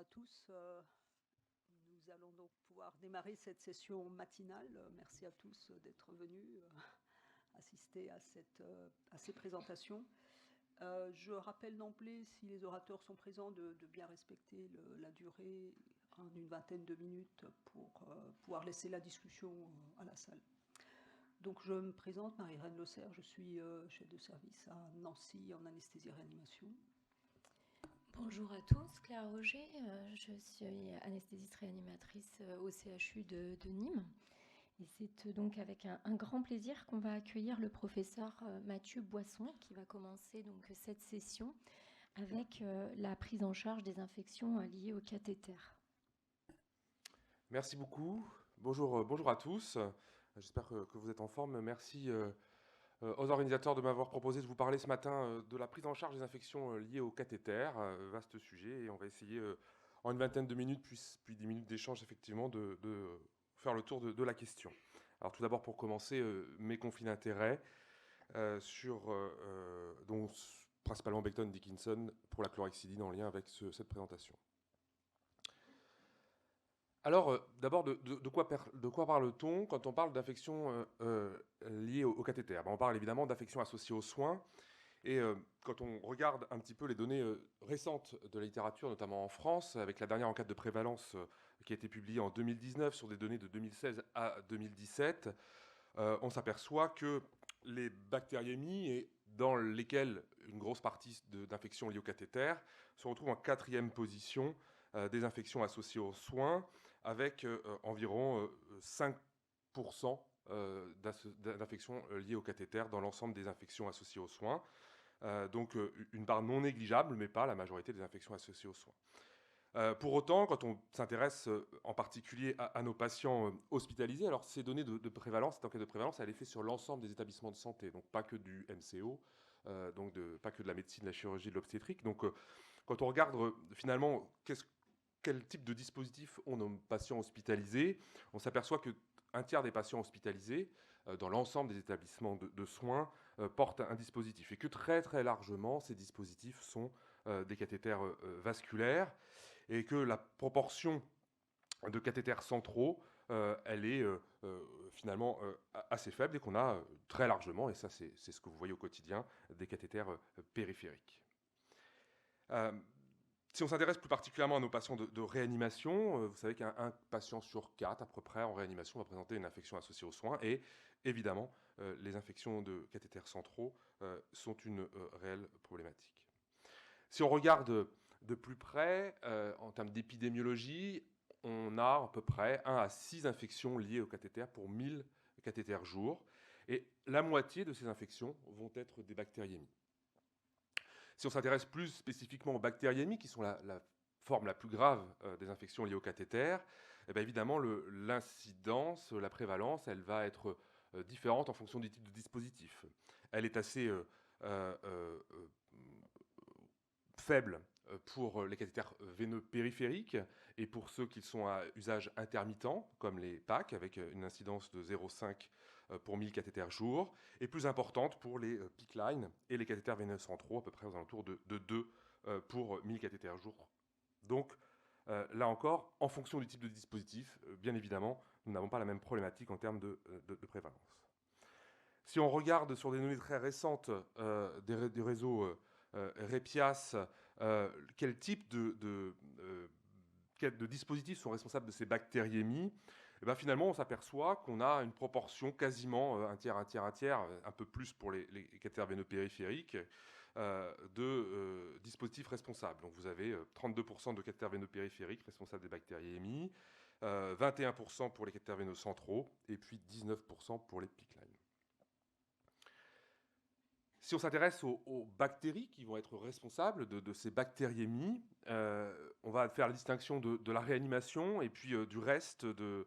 à tous. Nous allons donc pouvoir démarrer cette session matinale. Merci à tous d'être venus assister à ces présentations. Je rappelle d'emblée, si les orateurs sont présents, de bien respecter la durée d'une vingtaine de minutes pour pouvoir laisser la discussion à la salle. Donc je me présente, Marie-Reine Losser, je suis chef de service à Nancy en anesthésie-réanimation. Bonjour à tous, Claire Roger, je suis anesthésiste réanimatrice au CHU de Nîmes. Et c'est donc avec un grand plaisir qu'on va accueillir le professeur Mathieu Boisson qui va commencer donc cette session avec la prise en charge des infections liées au cathéter. Merci beaucoup. Bonjour à tous. J'espère que vous êtes en forme. Merci aux organisateurs de m'avoir proposé de vous parler ce matin de la prise en charge des infections liées au cathéter. Vaste sujet et on va essayer en une vingtaine de minutes puis 10 minutes d'échange effectivement de faire le tour de la question. Alors tout d'abord pour commencer, mes conflits d'intérêts dont principalement Becton Dickinson pour la chlorhexidine en lien avec cette présentation. Alors, d'abord, de quoi parle-t-on quand on parle d'infections liées au cathéter? On parle évidemment d'infections associées aux soins. Et quand on regarde un petit peu les données récentes de la littérature, notamment en France, avec la dernière enquête de prévalence qui a été publiée en 2019 sur des données de 2016 à 2017, on s'aperçoit que les bactériémies, et dans lesquelles une grosse partie d'infections liées au cathéter, se retrouvent en quatrième position des infections associées aux soins, avec environ 5% d'infections liées au cathéter dans l'ensemble des infections associées aux soins. Donc une part non négligeable, mais pas la majorité des infections associées aux soins. Pour autant, quand on s'intéresse en particulier à nos patients hospitalisés, alors ces données de prévalence, cette enquête de prévalence, elle est faite sur l'ensemble des établissements de santé, donc pas que du MCO, donc pas que de la médecine, de la chirurgie, de l'obstétrique. Donc quand on regarde finalement quel type de dispositif ont nos patients hospitalisés, on s'aperçoit que un tiers des patients hospitalisés dans l'ensemble des établissements de soins portent un dispositif et que très très largement ces dispositifs sont des cathéters vasculaires et que la proportion de cathéters centraux, elle est finalement assez faible et qu'on a très largement, et ça c'est ce que vous voyez au quotidien, des cathéters périphériques. Si on s'intéresse plus particulièrement à nos patients de réanimation, vous savez qu'un patient sur 4 à peu près en réanimation va présenter une infection associée aux soins et évidemment les infections de cathéters centraux sont une réelle problématique. Si on regarde de plus près en termes d'épidémiologie, on a à peu près 1 à 6 infections liées au cathéter pour 1000 cathéters jour et la moitié de ces infections vont être des bactériémies. Si on s'intéresse plus spécifiquement aux bactériémies, qui sont la forme la plus grave des infections liées au cathéter, eh bien évidemment, l'incidence, la prévalence, elle va être différente en fonction du type de dispositif. Elle est assez faible pour les cathéters veineux périphériques et pour ceux qui sont à usage intermittent, comme les PAC, avec une incidence de 0,5 pour 1000 cathéters jour, et plus importante pour les PICC line et les cathéters veineux centraux, à peu près aux alentours de 2 pour 1000 cathéters jour. Donc, là encore, en fonction du type de dispositif, bien évidemment, nous n'avons pas la même problématique en termes de prévalence. Si on regarde sur des données très récentes du réseau REPIAS, quel type de dispositifs sont responsables de ces bactériémies, et bien finalement on s'aperçoit qu'on a une proportion quasiment un tiers, un peu plus pour les cathéters veineux périphériques, de dispositifs responsables. Donc vous avez 32% de cathéters veineux périphériques responsables des bactériémies, 21% pour les cathéters veineux centraux, et puis 19% pour les PICC line. Si on s'intéresse aux bactéries qui vont être responsables de ces bactériémies, on va faire la distinction de la réanimation et puis du reste de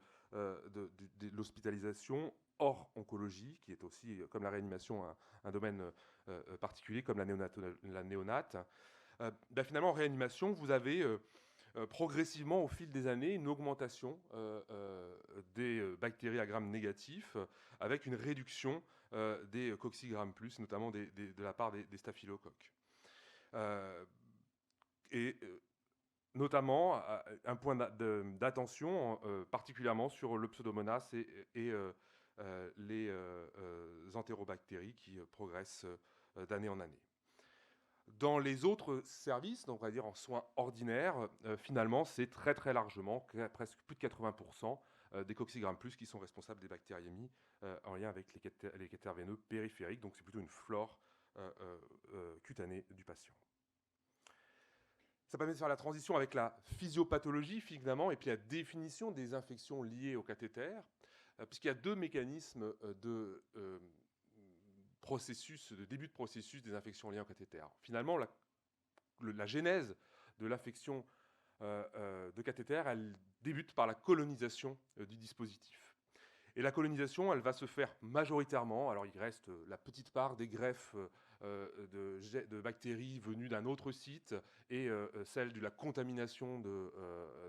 l'hospitalisation hors oncologie, qui est aussi, comme la réanimation, un domaine particulier, comme la néonate. Finalement, en réanimation, vous avez progressivement, au fil des années, une augmentation des bactéries à Gram négatifs, avec une réduction des coccigram plus, notamment de la part des staphylocoques. notamment un point d'attention particulièrement sur le Pseudomonas et les entérobactéries qui progressent d'année en année. Dans les autres services, donc on va dire en soins ordinaires, finalement, c'est très très largement, presque plus de 80% des coccygrammes plus qui sont responsables des bactériémies en lien avec les cathéters veineux périphériques. Donc c'est plutôt une flore cutanée du patient. Ça permet de faire la transition avec la physiopathologie, finalement, et puis la définition des infections liées au cathéter, puisqu'il y a deux mécanismes de début de processus des infections liées au cathéter. Finalement, la genèse de l'affection de cathéter, elle débute par la colonisation du dispositif. Et la colonisation, elle va se faire majoritairement, alors il reste la petite part des greffes de bactéries venues d'un autre site et celle de la contamination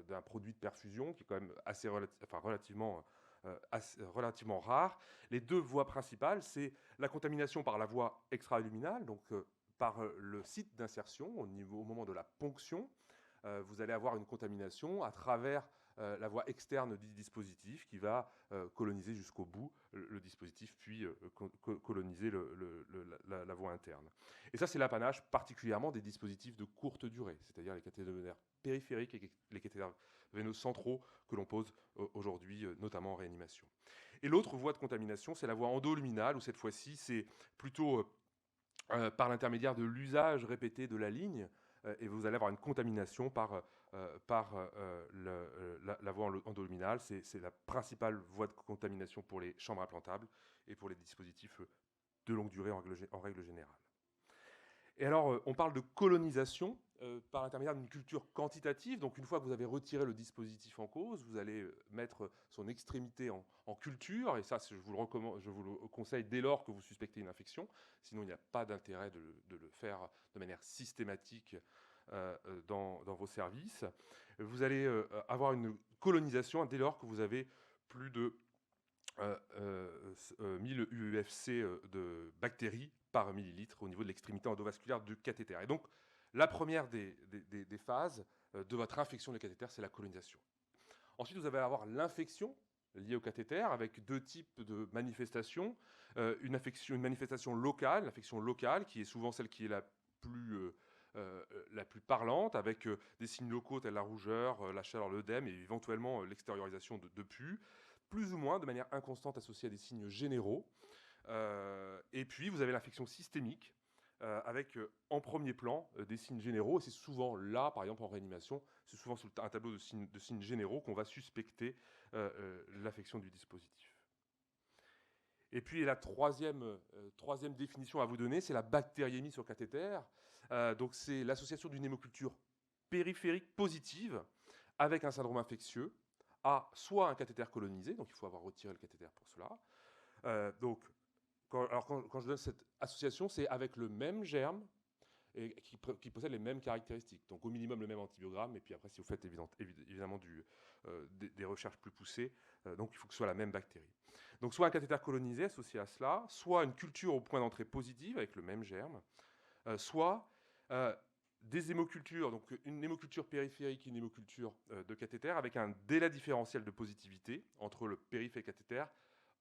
d'un produit de perfusion qui est quand même assez relativement rare. Les deux voies principales, c'est la contamination par la voie extra-luminale, donc par le site d'insertion au moment de la ponction. Vous allez avoir une contamination à travers la voie externe du dispositif qui va coloniser jusqu'au bout le dispositif, puis coloniser la voie interne. Et ça, c'est l'apanage particulièrement des dispositifs de courte durée, c'est-à-dire les cathéters veineux périphériques et les cathéters veineux centraux que l'on pose aujourd'hui, notamment en réanimation. Et l'autre voie de contamination, c'est la voie endoluminale, où cette fois-ci, c'est plutôt par l'intermédiaire de l'usage répété de la ligne, et vous allez avoir une contamination par la voie endoluminale. C'est la principale voie de contamination pour les chambres implantables et pour les dispositifs de longue durée en règle générale. Et alors, on parle de colonisation par l'intermédiaire d'une culture quantitative. Donc, une fois que vous avez retiré le dispositif en cause, vous allez mettre son extrémité en culture. Et ça, je vous le conseille dès lors que vous suspectez une infection. Sinon, il n'y a pas d'intérêt de le faire de manière systématique dans vos services. Vous allez avoir une colonisation dès lors que vous avez plus de 1000 UFC de bactéries par millilitre au niveau de l'extrémité endovasculaire du cathéter. Et donc, la première des phases de votre infection du cathéter, c'est la colonisation. Ensuite, vous allez avoir l'infection liée au cathéter avec deux types de manifestations. Une manifestation locale, l'infection locale, qui est souvent celle qui est la plus parlante, avec des signes locaux tels la rougeur, la chaleur, l'œdème et éventuellement l'extériorisation de pus, plus ou moins de manière inconstante associée à des signes généraux. Et puis, vous avez l'infection systémique, avec en premier plan des signes généraux. Et c'est souvent là, par exemple en réanimation, c'est souvent sous un tableau de signes généraux qu'on va suspecter l'affection du dispositif. Et puis la troisième définition à vous donner, c'est la bactériémie sur cathéter. Donc c'est l'association d'une hémoculture périphérique positive avec un syndrome infectieux à soit un cathéter colonisé, donc il faut avoir retiré le cathéter pour cela. Donc quand je donne cette association, c'est avec le même germe et qui possède les mêmes caractéristiques. Donc au minimum le même antibiogramme, et puis après si vous faites évidemment des recherches plus poussées, donc il faut que ce soit la même bactérie. Donc soit un cathéter colonisé associé à cela, soit une culture au point d'entrée positive avec le même germe, soit des hémocultures, donc une hémoculture périphérique et une hémoculture de cathéter avec un délai différentiel de positivité entre le périph' et le cathéter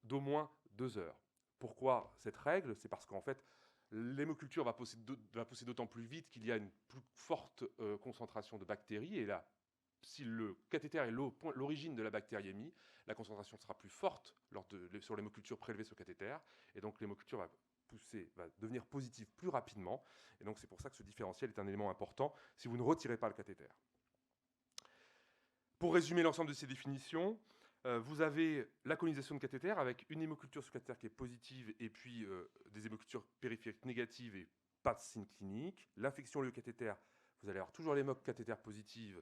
d'au moins 2 heures. Pourquoi cette règle? C'est parce qu'en fait, l'hémoculture va pousser d'autant plus vite qu'il y a une plus forte concentration de bactéries. Et là, si le cathéter est l'origine de la bactériémie, la concentration sera plus forte sur l'hémoculture prélevée sur le cathéter. Et donc l'hémoculture va devenir positive plus rapidement. Et donc c'est pour ça que ce différentiel est un élément important si vous ne retirez pas le cathéter. Pour résumer l'ensemble de ces définitions, vous avez la colonisation de cathéter avec une hémoculture sur cathéter qui est positive et puis des hémocultures périphériques négatives et pas de signe clinique. L'infection liée au cathéter, vous allez avoir toujours l'hémoc cathéter positive,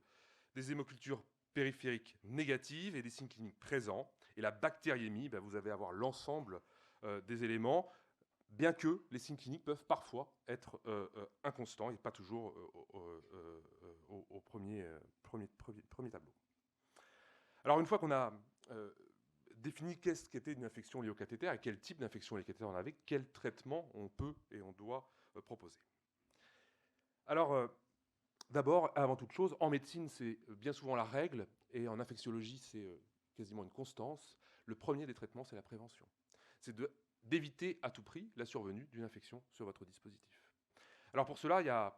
des hémocultures périphériques négatives et des signes cliniques présents. Et la bactériémie, vous allez avoir l'ensemble des éléments, bien que les signes cliniques peuvent parfois être inconstants et pas toujours au premier tableau. Alors une fois qu'on a défini qu'est-ce qu'était une infection liée au cathéter et quel type d'infection liée au cathéter on avait, quel traitement on peut et on doit proposer. Alors, d'abord, avant toute chose, en médecine, c'est bien souvent la règle, et en infectiologie, c'est quasiment une constance. Le premier des traitements, c'est la prévention. C'est d'éviter à tout prix la survenue d'une infection sur votre dispositif. Alors pour cela, il y a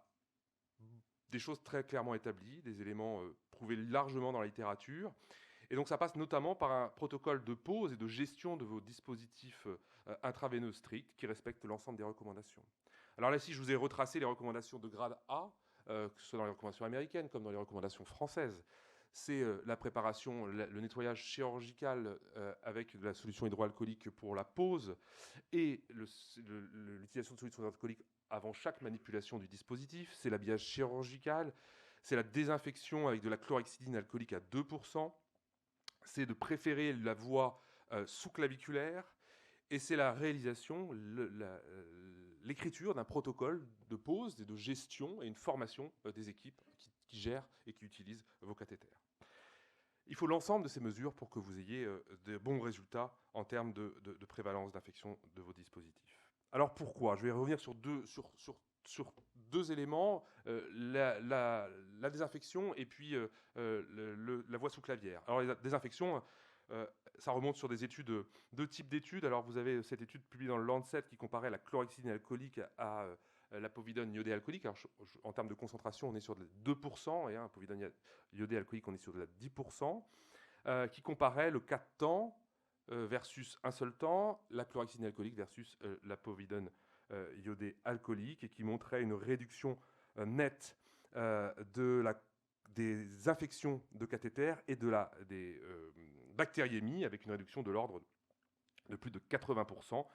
des choses très clairement établies, des éléments prouvés largement dans la littérature. Et donc ça passe notamment par un protocole de pose et de gestion de vos dispositifs intraveineux stricts qui respectent l'ensemble des recommandations. Alors là, ici, je vous ai retracé les recommandations de grade A, que ce soit dans les recommandations américaines comme dans les recommandations françaises. C'est la préparation, le nettoyage chirurgical avec de la solution hydroalcoolique pour la pose et l'utilisation de solutions hydroalcooliques avant chaque manipulation du dispositif. C'est l'habillage chirurgical, c'est la désinfection avec de la chlorhexidine alcoolique à 2%. C'est de préférer la voie sous-claviculaire, et c'est la réalisation, l'écriture d'un protocole de pose et de gestion et une formation des équipes qui gèrent et qui utilisent vos cathéters. Il faut l'ensemble de ces mesures pour que vous ayez de bons résultats en termes de prévalence d'infection de vos dispositifs. Alors pourquoi ? Je vais revenir sur deux éléments, la désinfection et puis la voie sous-clavière. Alors la désinfection, ça remonte sur des études, deux types d'études. Alors vous avez cette étude publiée dans le Lancet qui comparait la chlorhexidine alcoolique à la povidone iodée alcoolique. Alors, en termes de concentration, on est sur de 2%, et povidone iodée alcoolique, on est sur de la 10%, qui comparait le cas de temps versus un seul temps, la chlorhexidine alcoolique versus la povidone iodée alcoolique, et qui montrait une réduction nette des infections de cathéter et des bactériémies, avec une réduction de l'ordre de plus de 80%.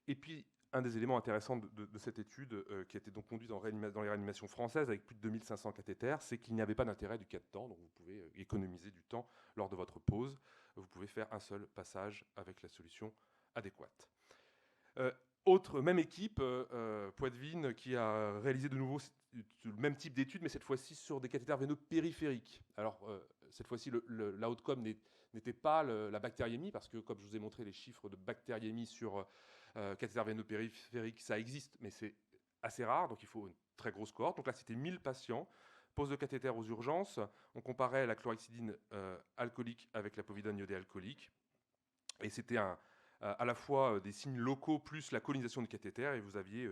Et puis, un des éléments intéressants de cette étude, qui a été donc conduite dans les réanimations françaises avec plus de 2500 cathéters, c'est qu'il n'y avait pas d'intérêt du cas de temps, donc vous pouvez économiser du temps lors de votre pause. Vous pouvez faire un seul passage avec la solution adéquate. Même équipe, Poitvin, qui a réalisé de nouveau le même type d'études, mais cette fois-ci sur des cathéters veineux périphériques. Alors, cette fois-ci, l'outcome n'était pas la bactériémie, parce que, comme je vous ai montré, les chiffres de bactériémie sur cathéter veineux périphérique, ça existe, mais c'est assez rare, donc il faut une très grosse cohorte. Donc là, c'était 1000 patients, pose de cathéter aux urgences. On comparait la chlorhexidine alcoolique avec la povidone iodée alcoolique, et c'était à la fois des signes locaux plus la colonisation du cathéter, et vous aviez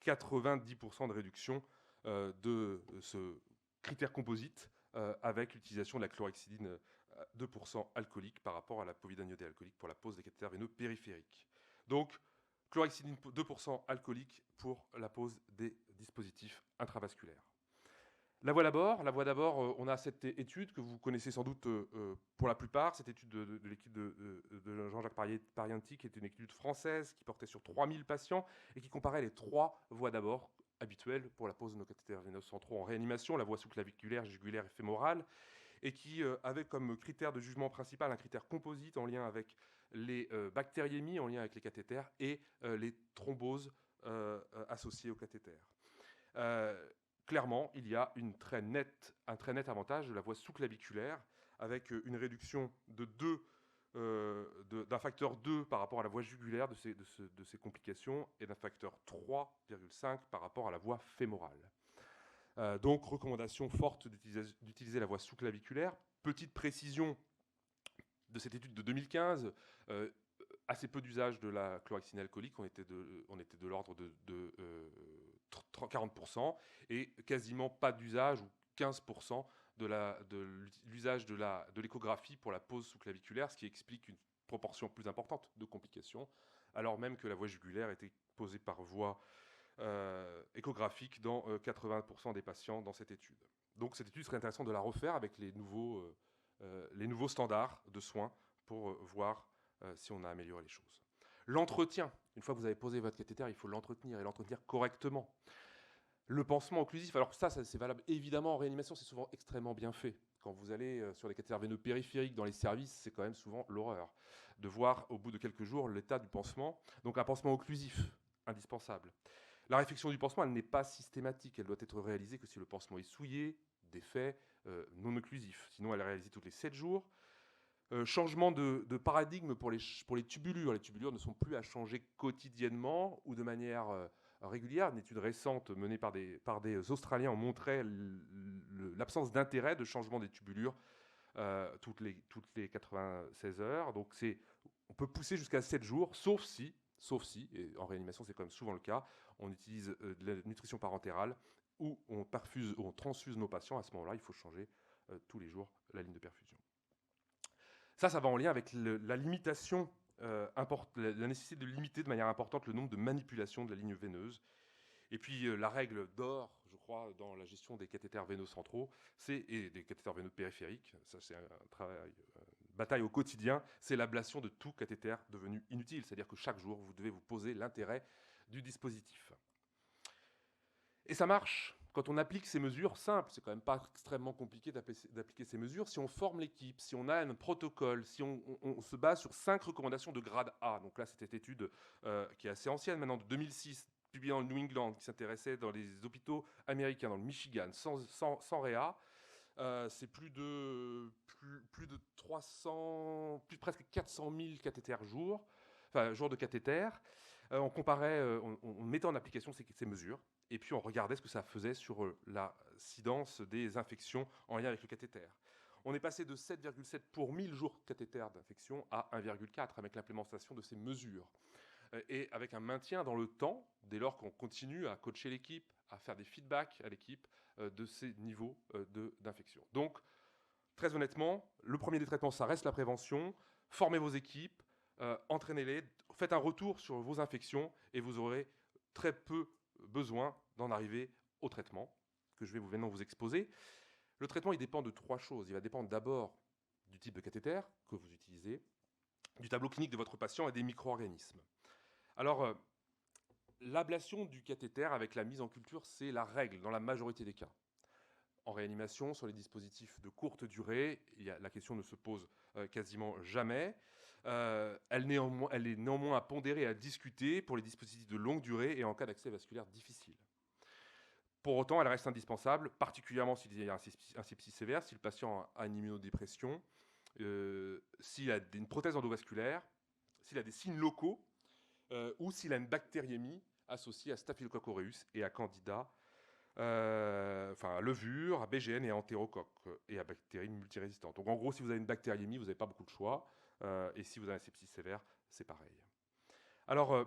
90% de réduction de ce critère composite avec l'utilisation de la chlorhexidine 2% alcoolique par rapport à la povidone iodée alcoolique pour la pose des cathéters veineux périphériques. Donc, chlorhexidine 2% alcoolique pour la pose des dispositifs intravasculaires. La voie d'abord, on a cette étude que vous connaissez sans doute pour la plupart, cette étude de l'équipe de Jean-Jacques Parienti, qui est une étude française qui portait sur 3000 patients et qui comparait les 3 voies d'abord habituelles pour la pose de nos cathéters veineux centraux en réanimation, la voie sous-claviculaire, jugulaire et fémorale, et qui avait comme critère de jugement principal un critère composite en lien avec les bactériémies, en lien avec les cathéters, et les thromboses associées aux cathéters. Clairement, il y a un très net avantage de la voie sous-claviculaire, avec une réduction d'un facteur 2 par rapport à la voie jugulaire de ces complications, et d'un facteur 3,5 par rapport à la voie fémorale. Donc, recommandation forte d'utiliser la voie sous-claviculaire. Petite précision de cette étude de 2015, assez peu d'usage de la chlorhexidine alcoolique, on était de l'ordre de 40%, et quasiment pas d'usage, ou 15% de l'usage de l'échographie pour la pose sous-claviculaire, ce qui explique une proportion plus importante de complications, alors même que la voie jugulaire était posée par voie échographique dans 80% des patients dans cette étude. Donc cette étude serait intéressante de la refaire avec les nouveaux standards de soins pour voir si on a amélioré les choses. L'entretien, une fois que vous avez posé votre cathéter, il faut l'entretenir, et l'entretenir correctement. Le pansement occlusif, alors ça c'est valable évidemment en réanimation, c'est souvent extrêmement bien fait. Quand vous allez sur les cathéters veineux périphériques dans les services, c'est quand même souvent l'horreur de voir au bout de quelques jours l'état du pansement. Donc un pansement occlusif, indispensable. La réfection du pansement, elle n'est pas systématique, elle doit être réalisée que si le pansement est souillé, défait, non occlusif. Sinon elle est réalisée tous les 7 jours. Changement de paradigme pour les tubulures. Les tubulures ne sont plus à changer quotidiennement ou de manière régulière. Une étude récente menée par des Australiens montrait l'absence d'intérêt de changement des tubulures toutes les 96 heures. Donc on peut pousser jusqu'à 7 jours, sauf si, et en réanimation c'est quand même souvent le cas, on utilise de la nutrition parentérale ou on transfuse nos patients. À ce moment-là, il faut changer tous les jours la ligne de perfusion. Ça va en lien avec la limitation, la nécessité de limiter de manière importante le nombre de manipulations de la ligne veineuse. Et puis la règle d'or, je crois, dans la gestion des cathéters veineux centraux, et des cathéters veineux périphériques, ça c'est un travail, une bataille au quotidien, c'est l'ablation de tout cathéter devenu inutile. C'est-à-dire que chaque jour, vous devez vous poser l'intérêt du dispositif. Et ça marche quand on applique ces mesures simples. C'est quand même pas extrêmement compliqué d'appliquer ces mesures. Si on forme l'équipe, si on a un protocole, si on se base sur 5 recommandations de grade A. Donc là, c'est cette étude qui est assez ancienne maintenant, de 2006, publiée dans le New England, qui s'intéressait dans les hôpitaux américains, dans le Michigan, sans réa. C'est plus de 300, presque 400 000 cathéters jours de cathéter. On comparait, on mettait en application ces mesures, et puis on regardait ce que ça faisait sur l'incidence des infections en lien avec le cathéter. On est passé de 7,7 pour 1000 jours de cathéter d'infection à 1,4 avec l'implémentation de ces mesures. Et avec un maintien dans le temps, dès lors qu'on continue à coacher l'équipe, à faire des feedbacks à l'équipe de ces niveaux d'infection. Donc, très honnêtement, le premier des traitements, ça reste la prévention. Formez vos équipes, entraînez-les, faites un retour sur vos infections et vous aurez très peu besoin d'en arriver au traitement que je vais maintenant vous exposer. Le traitement, il dépend de 3 choses. Il va dépendre d'abord du type de cathéter que vous utilisez, du tableau clinique de votre patient et des micro-organismes. Alors, l'ablation du cathéter avec la mise en culture, c'est la règle dans la majorité des cas. En réanimation, sur les dispositifs de courte durée, la question ne se pose quasiment jamais. Elle est néanmoins à pondérer et à discuter pour les dispositifs de longue durée et en cas d'accès vasculaire difficile. Pour autant, elle reste indispensable, particulièrement s'il y a un sepsis sévère, si le patient a une immunodépression, s'il a une prothèse endovasculaire, s'il a des signes locaux, ou s'il a une bactériémie associée à Staphylococcus aureus et à Candida, à levure, à BGN et à entérocoque et à bactéries multirésistantes. Donc en gros, si vous avez une bactériémie, vous n'avez pas beaucoup de choix. Et si vous avez un sepsis sévère, c'est pareil. Alors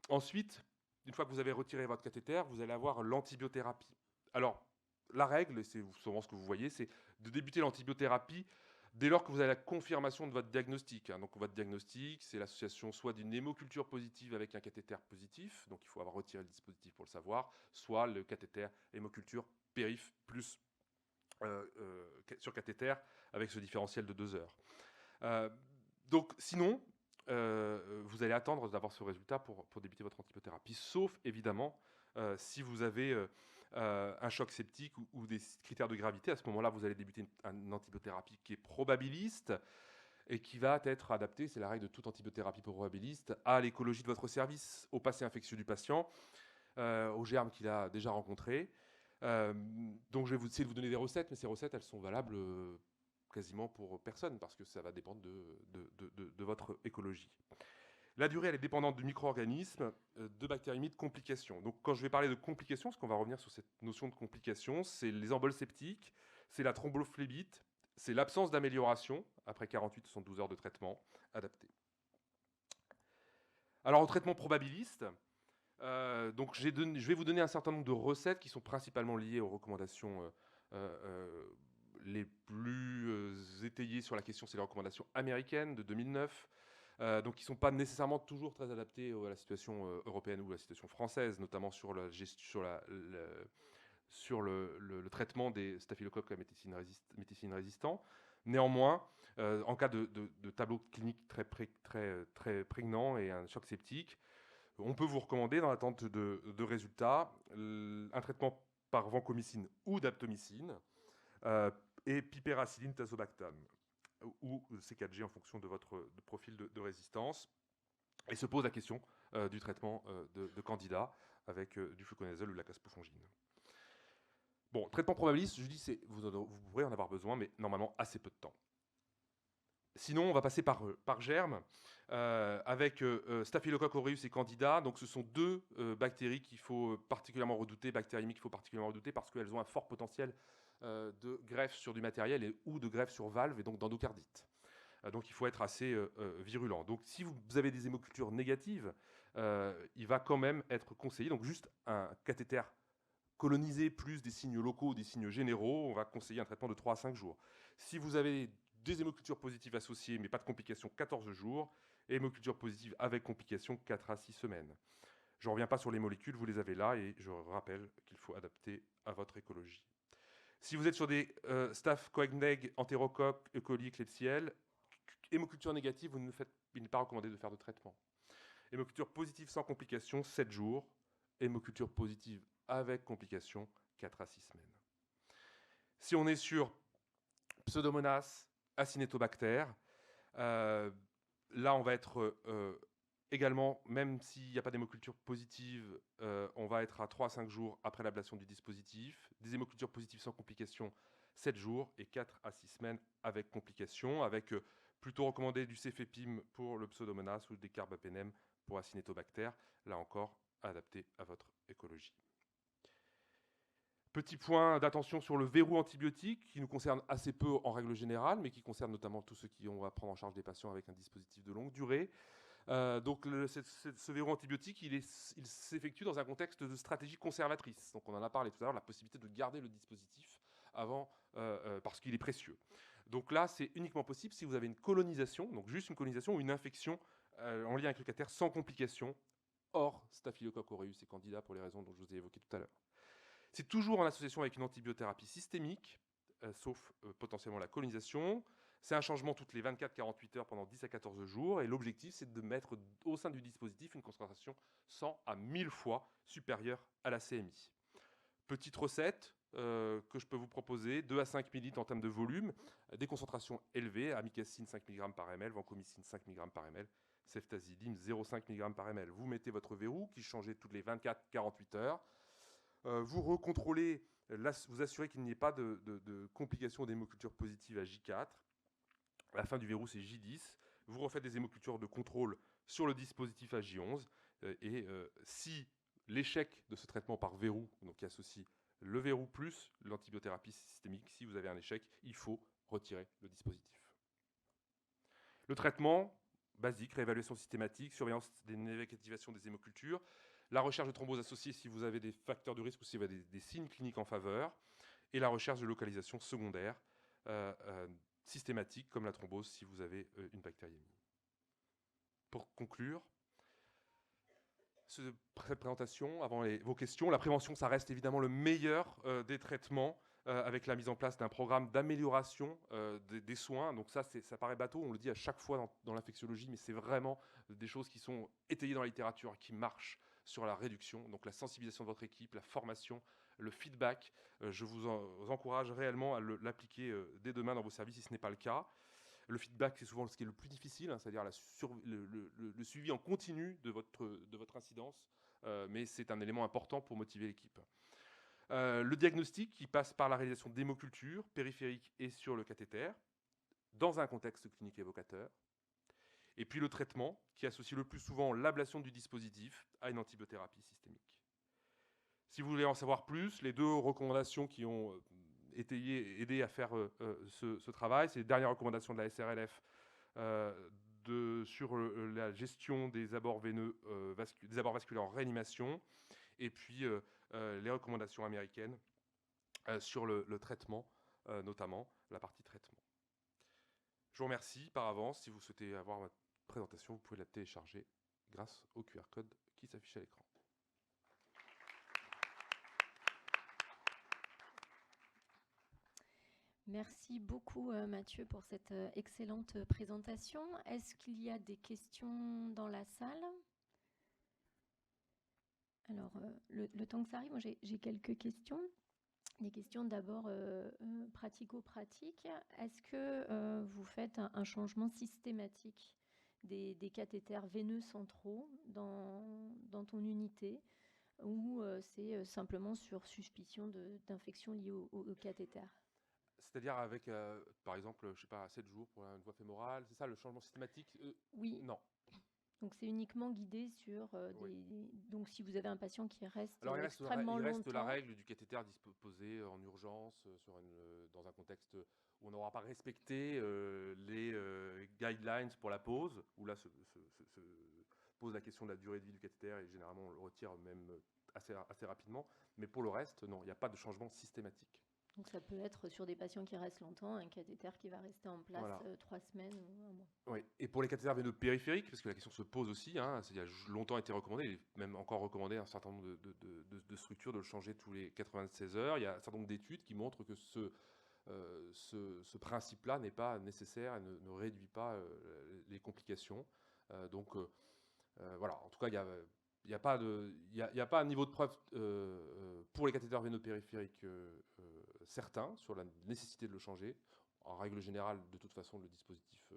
ensuite, une fois que vous avez retiré votre cathéter, vous allez avoir l'antibiothérapie. Alors la règle, et c'est souvent ce que vous voyez, c'est de débuter l'antibiothérapie dès lors que vous avez la confirmation de votre diagnostic. Donc votre diagnostic, c'est l'association soit d'une hémoculture positive avec un cathéter positif, donc il faut avoir retiré le dispositif pour le savoir, soit le cathéter hémoculture périph plus sur cathéter avec ce différentiel de 2 heures. Donc sinon, vous allez attendre d'avoir ce résultat pour débuter votre antibiothérapie, sauf évidemment si vous avez un choc septique ou des critères de gravité. À ce moment-là, vous allez débuter une antibiothérapie qui est probabiliste et qui va être adaptée, c'est la règle de toute antibiothérapie probabiliste, à l'écologie de votre service, au passé infectieux du patient, aux germes qu'il a déjà rencontrés. Donc je vais essayer de vous donner des recettes, mais ces recettes, elles sont valables quasiment pour personne, parce que ça va dépendre de votre écologie. La durée, elle est dépendante du micro-organisme, de bactériémie, de complications. Donc quand je vais parler de complications, parce qu'on va revenir sur cette notion de complications, c'est les emboles septiques, c'est la thrombophlébite, c'est l'absence d'amélioration après 48-72 heures de traitement adapté. Alors au traitement probabiliste, donc je vais vous donner un certain nombre de recettes qui sont principalement liées aux recommandations les plus étayées sur la question, c'est les recommandations américaines de 2009, donc qui ne sont pas nécessairement toujours très adaptées à la situation européenne ou à la situation française, notamment sur le traitement des staphylocoques à méticine résistant. Néanmoins, en cas de tableau clinique très prégnant et un choc septique, on peut vous recommander, dans l'attente de résultats, un traitement par vancomycine ou daptomycine et piperacilline tazobactam ou C4G en fonction de votre profil de résistance. Et se pose la question du traitement de Candida avec du fluconazole ou de la caspofongine. Bon, traitement probabiliste, je dis, vous pourrez en avoir besoin, mais normalement assez peu de temps. Sinon, on va passer par germe, avec Staphylococcus aureus et Candida. Donc, ce sont deux bactéries qu'il faut particulièrement redouter, bactériémies qu'il faut particulièrement redouter, parce qu'elles ont un fort potentiel de greffe sur du matériel ou de greffe sur valve, et donc d'endocardite. Donc, il faut être assez virulent. Donc, si vous avez des hémocultures négatives, il va quand même être conseillé, donc juste un cathéter colonisé plus des signes locaux, des signes généraux, on va conseiller un traitement de 3 à 5 jours. Si vous avez des hémocultures positives associées, mais pas de complications, 14 jours, et hémocultures positives avec complications, 4 à 6 semaines. Je ne reviens pas sur les molécules, vous les avez là, et je rappelle qu'il faut adapter à votre écologie. Si vous êtes sur des Staph coagneg, entérocoque, E. coli, Klebsiella, hémoculture négative, il n'est pas recommandé de faire de traitement. Hémoculture positive sans complications, 7 jours. Hémoculture positive avec complications, 4 à 6 semaines. Si on est sur Pseudomonas acinetobacter, là on va être également, même s'il n'y a pas d'hémoculture positive, on va être à 3 à 5 jours après l'ablation du dispositif. Des hémocultures positives sans complications, 7 jours, et 4 à 6 semaines avec complications, avec plutôt recommandé du cefepime pour le Pseudomonas ou des carbapénem pour acinetobacter, là encore adapté à votre écologie. Petit point d'attention sur le verrou antibiotique, qui nous concerne assez peu en règle générale, mais qui concerne notamment tous ceux qui ont à prendre en charge des patients avec un dispositif de longue durée. Donc ce verrou antibiotique, il s'effectue dans un contexte de stratégie conservatrice. Donc on en a parlé tout à l'heure, la possibilité de garder le dispositif avant, parce qu'il est précieux. Donc là, c'est uniquement possible si vous avez une colonisation, donc juste une colonisation ou une infection en lien avec le cathéter sans complication, hors Staphylococcus aureus et Candida pour les raisons dont je vous ai évoquées tout à l'heure. C'est toujours en association avec une antibiothérapie systémique, sauf potentiellement la colonisation. C'est un changement toutes les 24-48 heures pendant 10 à 14 jours. Et l'objectif, c'est de mettre au sein du dispositif une concentration 100 à 1000 fois supérieure à la CMI. Petite recette que je peux vous proposer, 2 à 5 ml en termes de volume, des concentrations élevées, amikacine 5 mg par ml, vancomycine 5 mg par ml, ceftazidime 0,5 mg par ml. Vous mettez votre verrou qui change toutes les 24-48 heures. Vous recontrôlez, vous assurez qu'il n'y ait pas de complications d'hémoculture positive à J4. À la fin du verrou, c'est J10. Vous refaites des hémocultures de contrôle sur le dispositif à J11. Si l'échec de ce traitement par verrou, donc qui associe le verrou plus l'antibiothérapie systémique, si vous avez un échec, il faut retirer le dispositif. Le traitement basique, réévaluation systématique, surveillance des négativations des hémocultures, la recherche de thrombose associée si vous avez des facteurs de risque ou si vous avez des signes cliniques en faveur, et la recherche de localisation secondaire systématique comme la thrombose si vous avez une bactériémie. Pour conclure cette présentation, avant vos questions, la prévention, ça reste évidemment le meilleur des traitements avec la mise en place d'un programme d'amélioration des soins. Donc ça paraît bateau, on le dit à chaque fois dans l'infectiologie, mais c'est vraiment des choses qui sont étayées dans la littérature et qui marchent sur la réduction. Donc la sensibilisation de votre équipe, la formation, le feedback. Je vous encourage réellement à l'appliquer dès demain dans vos services si ce n'est pas le cas. Le feedback, c'est souvent ce qui est le plus difficile, hein, c'est-à-dire le suivi en continu de votre incidence, mais c'est un élément important pour motiver l'équipe. Le diagnostic qui passe par la réalisation d'hémocultures périphériques et sur le cathéter, dans un contexte clinique évocateur. Et puis le traitement, qui associe le plus souvent l'ablation du dispositif à une antibiothérapie systémique. Si vous voulez en savoir plus, les deux recommandations qui ont aidé à faire ce travail, c'est les dernières recommandations de la SRLF sur la gestion des abords veineux, des abords vasculaires en réanimation, et puis les recommandations américaines sur le traitement, notamment la partie traitement. Je vous remercie par avance. Si vous souhaitez avoir ma présentation, vous pouvez la télécharger grâce au QR code qui s'affiche à l'écran. Merci beaucoup Mathieu pour cette excellente présentation. Est-ce qu'il y a des questions dans la salle? Alors, le temps que ça arrive, moi j'ai quelques questions. Des questions d'abord pratico-pratiques. Est-ce que vous faites un changement systématique des cathéters veineux centraux dans ton unité, ou c'est simplement sur suspicion d'infection liée au cathéter? C'est-à-dire avec, par exemple, je sais pas, 7 jours pour une voie fémorale, c'est ça le changement systématique? Oui. Non. Donc c'est uniquement guidé sur Oui. Donc si vous avez un patient qui reste Alors extrêmement il reste la longtemps, règle du cathéter disposé en urgence dans un contexte où on n'aura pas respecté les guidelines pour la pause, où là se pose la question de la durée de vie du cathéter et généralement on le retire même assez rapidement. Mais pour le reste, non, il n'y a pas de changement systématique. donc ça peut être sur des patients qui restent longtemps, un cathéter qui va rester en place Voilà. 3 semaines ou un mois. Oui, et pour les cathéters veineux périphériques, parce que la question se pose aussi, hein, il a longtemps été recommandé, il est même encore recommandé à un certain nombre de structures de le changer tous les 96 heures. Il y a un certain nombre d'études qui montrent que ce principe-là n'est pas nécessaire et ne réduit pas les complications. Voilà, en tout cas, il n'y a pas un niveau de preuve pour les cathéters veineux périphériques certain sur la nécessité de le changer. En règle générale, de toute façon, le dispositif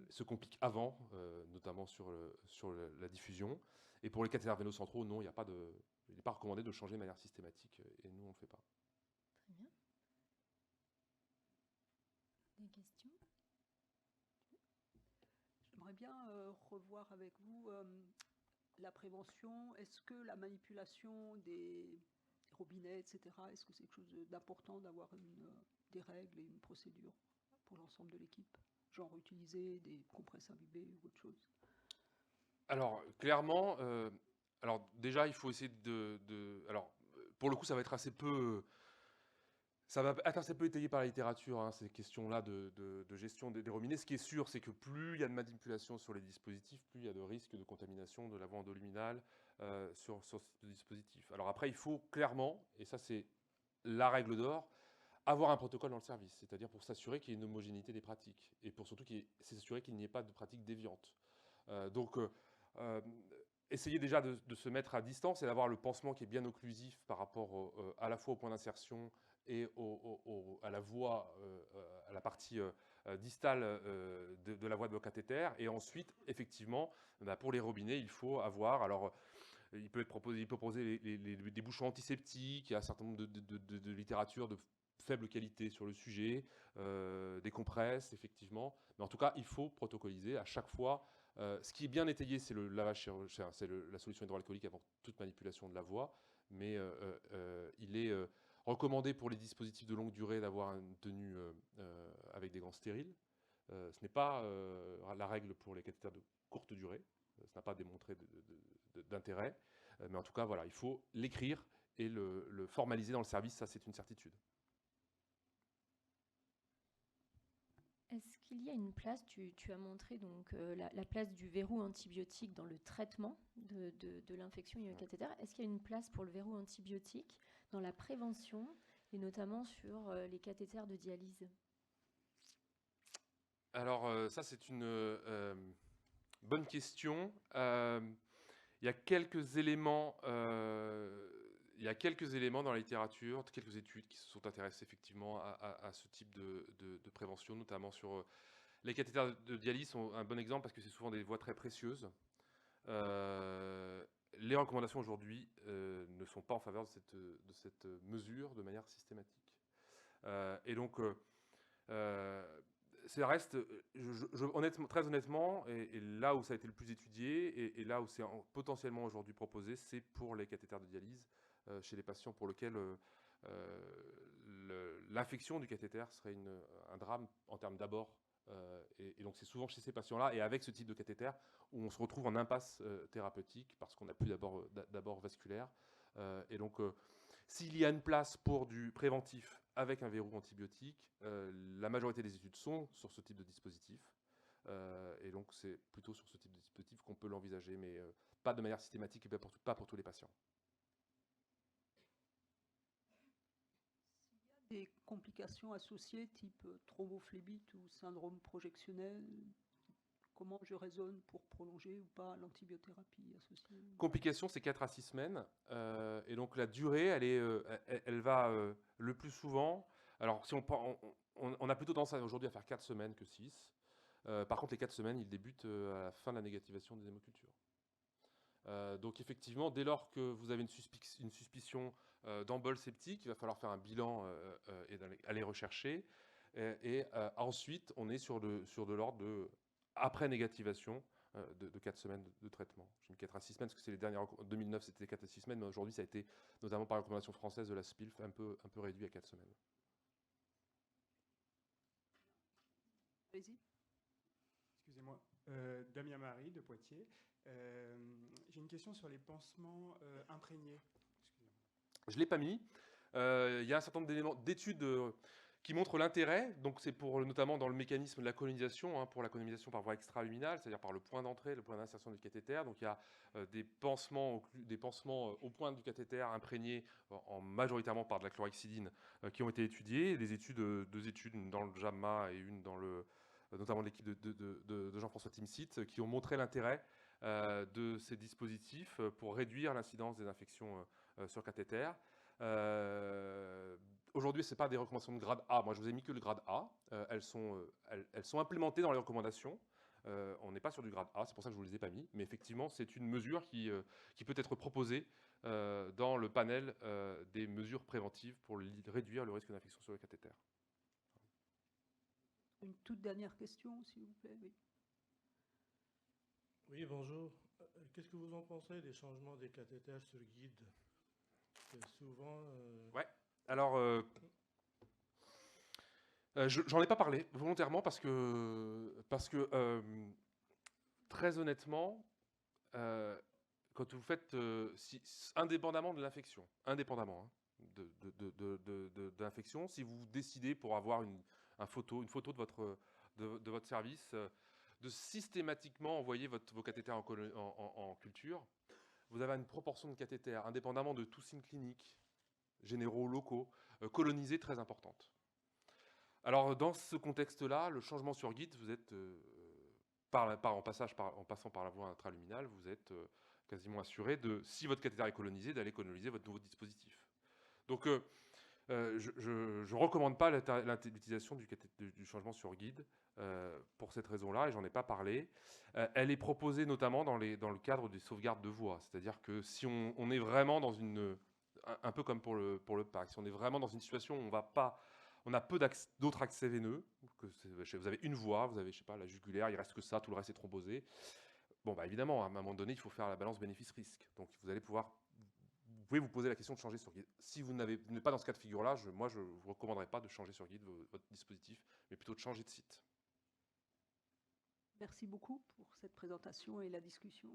se complique avant, notamment sur la diffusion. Et pour les cathéters veineux centraux, non, il n'est pas recommandé de changer de manière systématique, et nous, on ne le fait pas. Très bien. Des questions? J'aimerais bien revoir avec vous la prévention. Est-ce que la manipulation des robinets, etc., est-ce que c'est quelque chose d'important d'avoir des règles et une procédure pour l'ensemble de l'équipe? Genre utiliser des compresses imbibées ou autre chose? Alors, clairement, alors déjà, il faut essayer alors, pour le coup, ça va être assez peu... Ça va être assez peu étayé par la littérature, hein, ces questions-là de gestion des robinets. Ce qui est sûr, c'est que plus il y a de manipulation sur les dispositifs, plus il y a de risques de contamination de la voie endoluminale sur ce dispositif. Alors après, il faut clairement, et ça c'est la règle d'or, avoir un protocole dans le service, c'est-à-dire pour s'assurer qu'il y ait une homogénéité des pratiques, et pour surtout s'assurer qu'il n'y ait pas de pratiques déviantes. Essayer déjà de se mettre à distance et d'avoir le pansement qui est bien occlusif par rapport à la fois au point d'insertion et à la voie, à la partie distale de la voie de cathéter. Et ensuite, effectivement, pour les robinets, il faut avoir... Alors, il peut proposer des bouchons antiseptiques, il y a un certain nombre de littérature de faible qualité sur le sujet, des compresses, effectivement. Mais en tout cas, il faut protocoliser à chaque fois. Ce qui est bien étayé, c'est le lavage chirurgicien, c'est la solution hydroalcoolique avant toute manipulation de la voie. Mais il est recommandé pour les dispositifs de longue durée d'avoir une tenue avec des gants stériles. Ce n'est pas la règle pour les cathéters de courte durée. Ça n'a pas démontré d'intérêt. Mais en tout cas, voilà, il faut l'écrire et le formaliser dans le service, ça c'est une certitude. Est-ce qu'il y a une place, tu as montré donc la place du verrou antibiotique dans le traitement de l'infection cathéter. Est-ce qu'il y a une place pour le verrou antibiotique dans la prévention et notamment sur les cathéters de dialyse? Alors ça c'est une bonne question. Il y a quelques éléments dans la littérature, quelques études qui se sont intéressées effectivement à ce type de prévention, notamment sur les cathéters de dialyse sont un bon exemple parce que c'est souvent des voies très précieuses. Les recommandations aujourd'hui ne sont pas en faveur de cette mesure de manière systématique. Et donc, ça reste, très honnêtement, et là où ça a été le plus étudié, et là où c'est potentiellement aujourd'hui proposé, c'est pour les cathéters de dialyse chez les patients pour lesquels l'infection du cathéter serait un drame en termes d'abord. Et donc c'est souvent chez ces patients-là, et avec ce type de cathéter, où on se retrouve en impasse thérapeutique, parce qu'on n'a plus d'abord vasculaire. Et donc, s'il y a une place pour du préventif avec un verrou antibiotique, la majorité des études sont sur ce type de dispositif. Et donc, c'est plutôt sur ce type de dispositif qu'on peut l'envisager, mais pas de manière systématique et pas pour tous les patients. Des complications associées, type thrombophlébite ou syndrome projectionnel? Comment je raisonne pour prolonger ou pas l'antibiothérapie associée? Complication, c'est 4 à 6 semaines. Et donc la durée, elle va le plus souvent... Alors, si on a plutôt tendance aujourd'hui à faire 4 semaines que 6. Par contre, les 4 semaines, ils débutent à la fin de la négativation des hémocultures. Donc effectivement, dès lors que vous avez une suspicion d'emboles septiques, il va falloir faire un bilan et aller rechercher. Ensuite, on est sur de l'ordre de, après négativation, de 4 semaines de traitement. J'ai mis 4 à 6 semaines, parce que c'est les dernières. En 2009, c'était 4 à 6 semaines, mais aujourd'hui, ça a été, notamment par la recommandation française de la SPILF, un peu réduit à 4 semaines. Allez-y. Excusez-moi, Damien Marie de Poitiers. J'ai une question sur les pansements imprégnés. Je ne l'ai pas mis. Il y a un certain nombre d'études qui montrent l'intérêt. Donc c'est pour notamment dans le mécanisme de la colonisation, pour la colonisation par voie extra-luminale, c'est-à-dire par le point d'entrée, le point d'insertion du cathéter. Donc il y a des pansements au point du cathéter imprégnés majoritairement par de la chlorhexidine qui ont été étudiés. Deux études, une dans le JAMA et une dans notamment l'équipe de Jean-François Timsit, qui ont montré l'intérêt de ces dispositifs pour réduire l'incidence des infections sur cathéter. Aujourd'hui, ce n'est pas des recommandations de grade A. Moi, je vous ai mis que le grade A. Elles sont implémentées dans les recommandations. On n'est pas sur du grade A, c'est pour ça que je ne vous les ai pas mis. Mais effectivement, c'est une mesure qui peut être proposée dans le panel des mesures préventives pour réduire le risque d'infection sur le cathéter. Une toute dernière question, s'il vous plaît. Oui. Oui, bonjour. Qu'est-ce que vous en pensez des changements des cathéters sur guide? Souvent. Ouais. Alors, j'en ai pas parlé volontairement parce que très honnêtement, quand vous faites, indépendamment de l'infection, de l'infection, si vous décidez pour avoir une photo de votre service, de systématiquement envoyer vos cathéters en culture, vous avez une proportion de cathéters, indépendamment de tous signes cliniques, généraux, locaux, colonisés très importante. Alors, dans ce contexte-là, le changement sur guide, vous êtes, en passant par la voie intraluminale, vous êtes quasiment assuré si votre cathéter est colonisé, d'aller coloniser votre nouveau dispositif. Donc, je ne recommande pas l'utilisation du changement sur guide pour cette raison-là, et j'en ai pas parlé. Elle est proposée notamment dans le cadre des sauvegardes de voie. C'est-à-dire que si on est vraiment dans un peu comme pour le PAC, si on est vraiment dans une situation où on a peu d'autres accès veineux, vous avez une voie, vous avez, je sais pas, la jugulaire, il reste que ça, tout le reste est thrombosé. Bon, bah évidemment, à un moment donné, il faut faire la balance bénéfice-risque. Donc, vous pouvez vous poser la question de changer sur guide. Si vous n'êtes pas dans ce cas de figure-là, moi, je ne vous recommanderais pas de changer sur guide votre dispositif, mais plutôt de changer de site. Merci beaucoup pour cette présentation et la discussion.